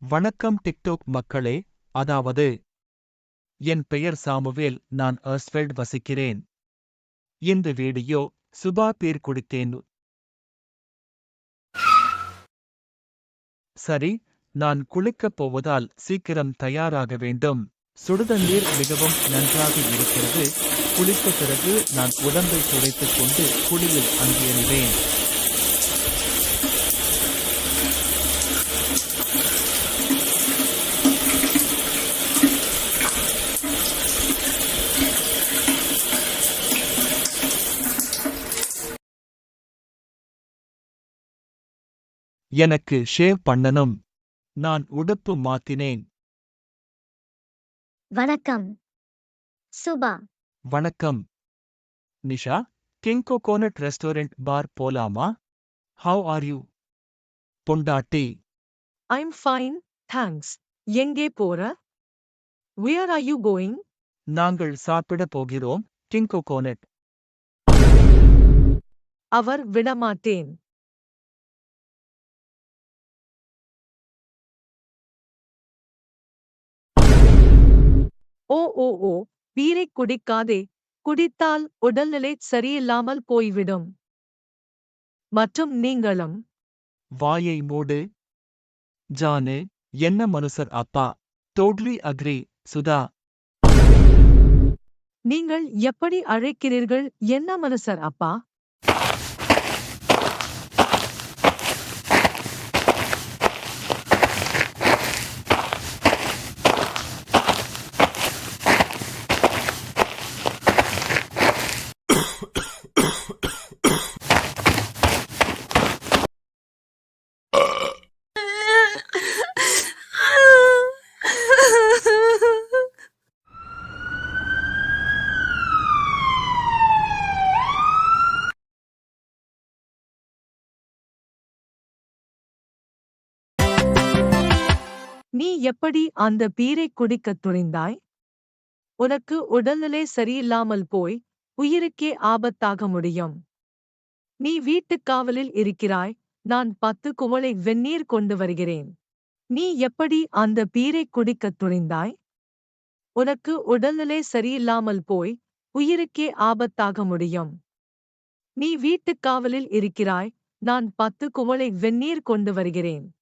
வணக்கம் டிக்டோக் மக்களே, அதாவது என் பெயர் சாமுவேல், நான் அர்ஸ்ஃபெல்ட் வசிக்கிறேன். இந்த வீடியோ சுபா பீர் குடித்தேன். சரி, நான் குளிக்கப் போவதால் சீக்கிரம் தயாராக வேண்டும். சுடுதண்ணீர் மிகவும் நன்றாக இருக்கிறது. குளித்த பிறகு நான் உடம்பை துடைத்துக் கொண்டு குளியல் அங்கேறுவேன். எனக்கு ஷேவ் பண்ணணும். நான் உடுப்பு மாத்தினேன். வணக்கம் சுபா. வணக்கம் நிஷா. கிங் கோகோனட் ரெஸ்டாரண்ட் பார் போலாமா? How are you? பொண்டாட்டி. I'm fine, thanks. எங்கே போற? Where are you going? நாங்கள் சாப்பிட போகிறோம். King coconut. அவர் விடமாட்டேன். ஓ பீரை குடிக்காதே, குடித்தால் உடல்நிலை சரியில்லாமல் போய்விடும். மற்றும் நீங்களும். வாயை மூடு. ஜானு, என்ன மனுசர் அப்பா. Totally agree, Sudha. நீங்கள் எப்படி அழைக்கிறீர்கள்? என்ன மனுசர் அப்பா? நீ எப்படி அந்த பீரை குடிக்கத் துணிந்தாய்? உனக்கு உடல்நிலை சரியில்லாமல் போய் உயிருக்கே ஆபத்தாக முடியும். நீ வீட்டுக் காவலில் இருக்கிறாய். நான் 10 குவளை வெந்நீர் கொண்டு வருகிறேன். நீ எப்படி அந்த பீரை குடிக்கத் துணிந்தாய்? உனக்கு உடல்நிலை சரியில்லாமல் போய் உயிருக்கே ஆபத்தாக முடியும். நீ வீட்டுக் காவலில் இருக்கிறாய். நான் 10 குவளை வெந்நீர் கொண்டு வருகிறேன்.